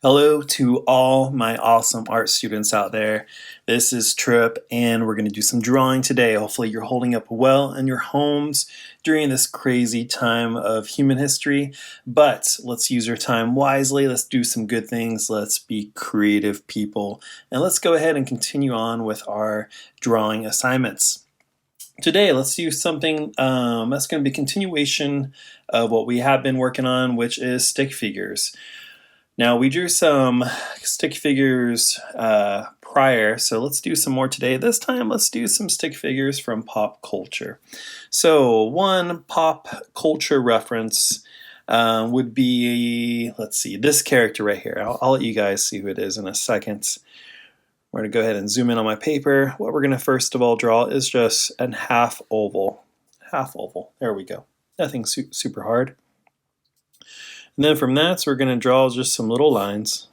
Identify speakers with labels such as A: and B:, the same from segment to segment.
A: Hello to all my awesome art students out there. This is Trip, and we're going to do some drawing today. Hopefully you're holding up well in your homes during this crazy time of human history. But let's use our time wisely. Let's do some good things. Let's be creative people. And let's go ahead and continue on with our drawing assignments. Today, let's do something that's going to be a continuation of what we have been working on, which is stick figures. Now, we drew some stick figures prior, so let's do some more today. This time, let's do some stick figures from pop culture. So, one pop culture reference would be, let's see, this character right here. I'll let you guys see who it is in a second. We're going to go ahead and zoom in on my paper. What we're going to first of all draw is just a half oval. Half oval. There we go. Nothing super hard. And then from that, we're going to draw just some little lines,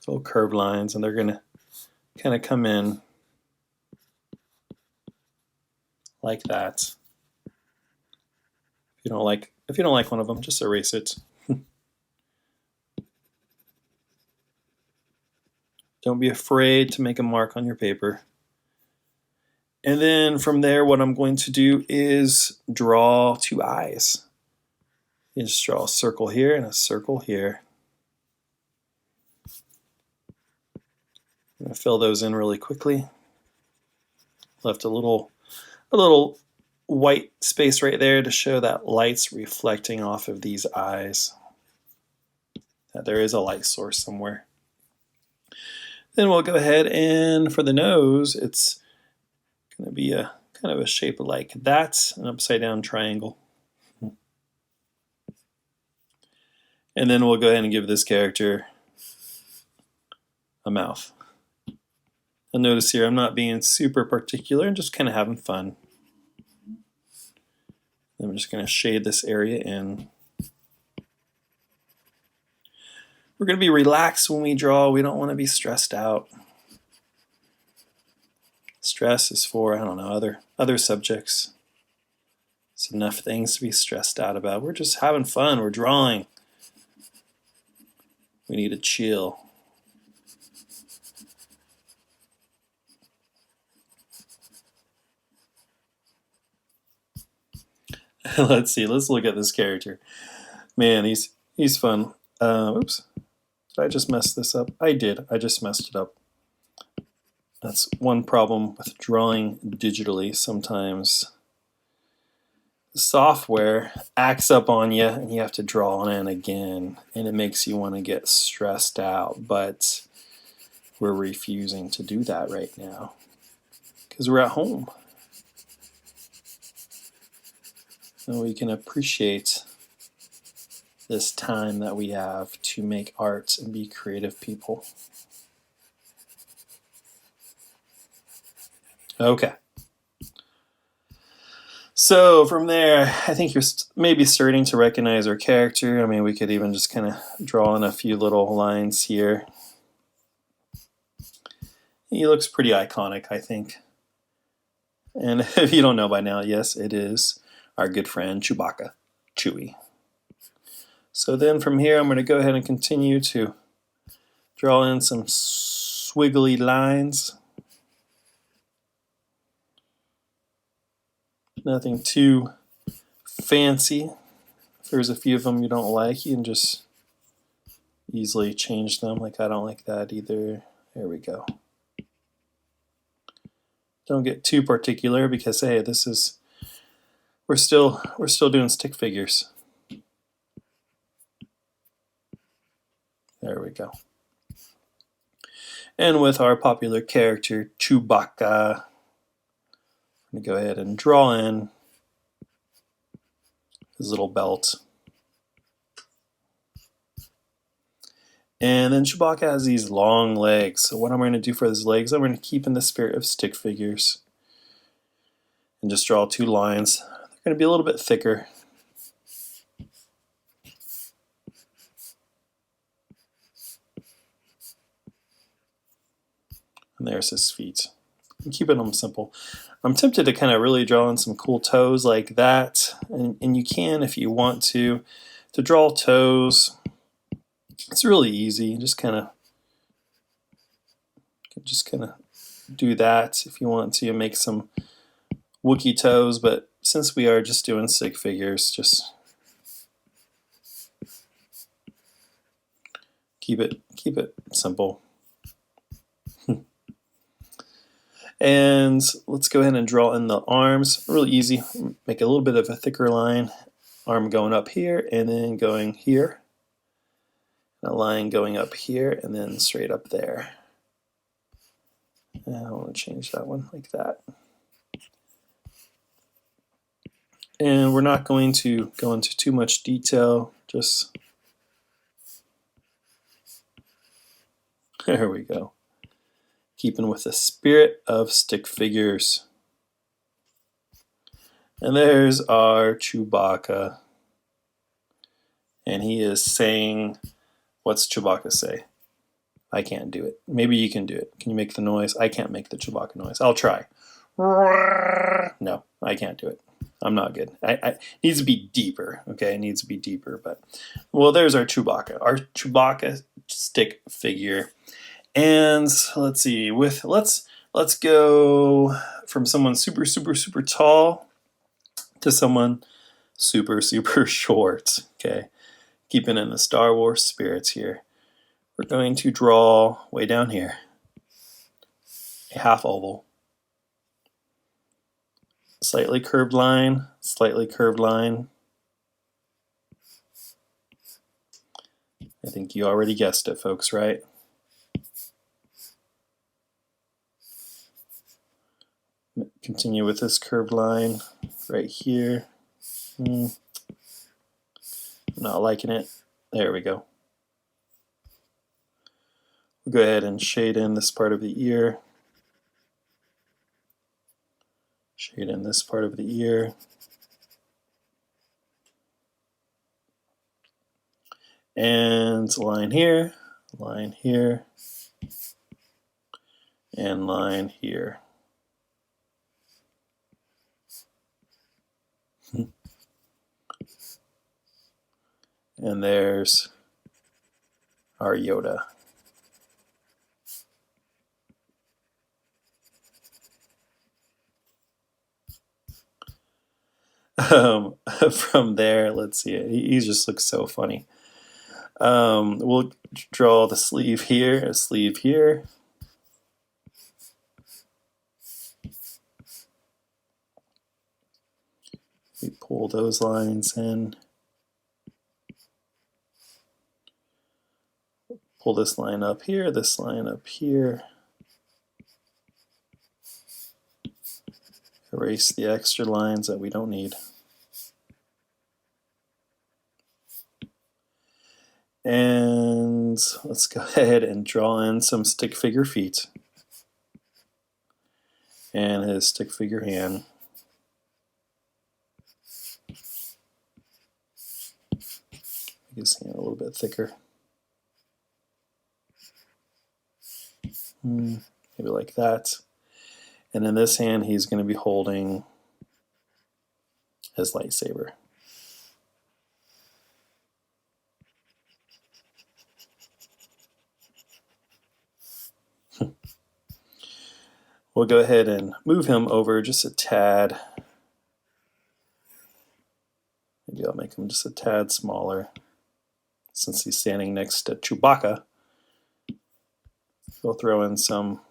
A: little curved lines, and they're going to kind of come in like that. If you don't like one of them, just erase it. Don't be afraid to make a mark on your paper. And then from there, what I'm going to do is draw two eyes. You just draw a circle here and a circle here. I'm going to fill those in really quickly. Left a little white space right there to show that light's reflecting off of these eyes. That there is a light source somewhere. Then we'll go ahead and for the nose, it's going to be a kind of a shape like that, an upside down triangle. And then we'll go ahead and give this character a mouth. And notice here I'm not being super particular, I'm just kind of having fun. I'm just going to shade this area in. We're going to be relaxed when we draw. We don't want to be stressed out. Stress is for, I don't know, other subjects. It's enough things to be stressed out about. We're just having fun. We're drawing. We need to chill. Let's see. Let's look at this character. Man, he's fun. Oops. Did I just mess this up? I did. I just messed it up. That's one problem with drawing digitally. Sometimes the software acts up on you and you have to draw in again, and it makes you want to get stressed out, but we're refusing to do that right now because we're at home and we can appreciate this time that we have to make art and be creative people. Okay. So from there, I think you're maybe starting to recognize our character. I mean, we could even just kind of draw in a few little lines here. He looks pretty iconic, I think. And if you don't know by now, yes, it is our good friend Chewbacca, Chewie. So then from here, I'm going to go ahead and continue to draw in some squiggly lines. Nothing too fancy. If there's a few of them you don't like, you can just easily change them. Like I don't like that either. There we go. Don't get too particular because hey, we're still doing stick figures. There we go. And with our popular character Chewbacca, I'm going to go ahead and draw in his little belt. And then Chewbacca has these long legs. So what I'm going to do for his legs, I'm going to keep in the spirit of stick figures. And just draw two lines. They're going to be a little bit thicker. And there's his feet. I'm keeping them simple. I'm tempted to kind of really draw in some cool toes like that, and you can if you want to draw toes. It's really easy. Just kind of do that if you want to make some Wookiee toes, but since we are just doing stick figures, just keep it simple. And let's go ahead and draw in the arms. Really easy. Make a little bit of a thicker line. Arm going up here and then going here. A line going up here and then straight up there. And I want to change that one like that. And we're not going to go into too much detail, just there we go. Keeping with the spirit of stick figures. And there's our Chewbacca. And he is saying, what's Chewbacca say? I can't do it. Maybe you can do it. Can you make the noise? I can't make the Chewbacca noise. I'll try. No, I can't do it. I'm not good. It needs to be deeper. Okay, it needs to be deeper. But well, there's our Chewbacca stick figure. And let's see. Let's go from someone super tall to someone super short. Okay, keeping in the Star Wars spirits here. We're going to draw way down here a half oval. Slightly curved line, slightly curved line. I think you already guessed it, folks, right? Continue with this curved line right here. I'm not liking it. There we go. We'll go ahead and shade in this part of the ear. Shade in this part of the ear. And line here, and line here. And there's our Yoda. From there, let's see it. He just looks so funny. We'll draw the sleeve here, a sleeve here. We pull those lines in. Pull this line up here, this line up here. Erase the extra lines that we don't need. And let's go ahead and draw in some stick figure feet. And his stick figure hand. Make his hand a little bit thicker. Maybe like that. And in this hand, he's going to be holding his lightsaber. We'll go ahead and move him over just a tad. Maybe I'll make him just a tad smaller since he's standing next to Chewbacca. We'll throw in some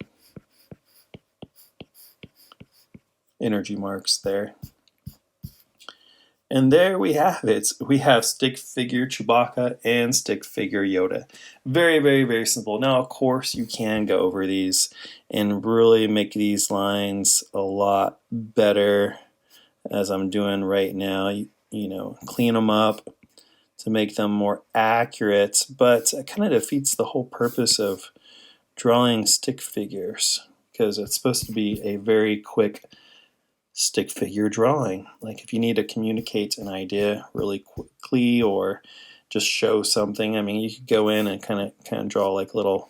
A: energy marks there. And there we have it. We have stick figure Chewbacca and stick figure Yoda. Very simple. Now, of course, you can go over these and really make these lines a lot better, as I'm doing right now. You know, clean them up to make them more accurate, but it kind of defeats the whole purpose of drawing stick figures, because it's supposed to be a very quick stick figure drawing. Like if you need to communicate an idea really quickly or just show something, I mean, you could go in and kind of draw like little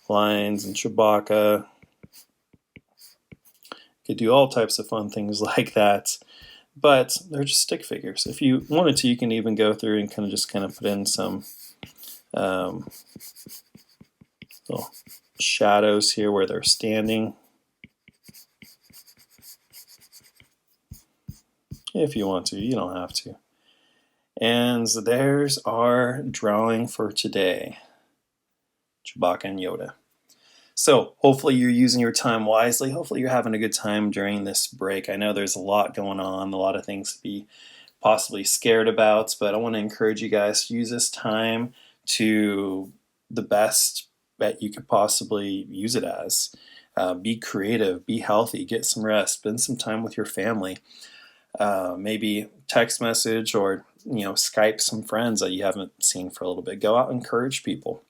A: lines and Chewbacca. You could do all types of fun things like that, but they're just stick figures. If you wanted to, you can even go through and kind of put in some Um, little shadows here where they're standing. If you want to, you don't have to. And there's our drawing for today. Chewbacca and Yoda. So hopefully you're using your time wisely. Hopefully you're having a good time during this break. I know there's a lot going on, a lot of things to be possibly scared about, but I want to encourage you guys to use this time to the best that you could possibly use it as. Be creative, be healthy, get some rest, spend some time with your family. Maybe text message or Skype some friends that you haven't seen for a little bit. Go out and encourage people.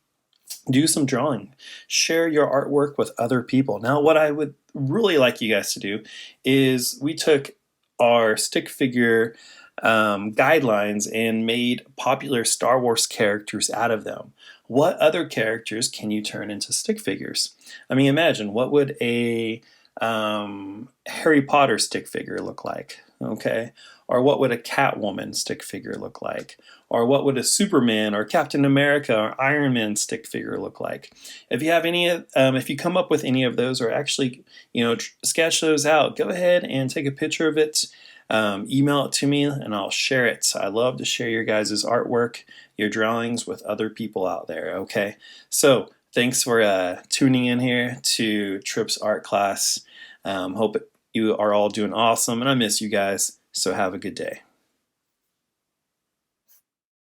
A: Do some drawing. Share your artwork with other people. Now, what I would really like you guys to do is we took our stick figure guidelines and made popular Star Wars characters out of them. What other characters can you turn into stick figures? I mean, imagine what would a Harry Potter stick figure look like? Okay, or what would a Catwoman stick figure look like? Or what would a Superman or Captain America or Iron Man stick figure look like? If you have any, if you come up with any of those, or actually, sketch those out, go ahead and take a picture of it. Email it to me and I'll share it. I love to share your guys' artwork, your drawings with other people out there. Okay, so thanks for tuning in here to Trip's art class. Hope you are all doing awesome, and I miss you guys, so have a good day.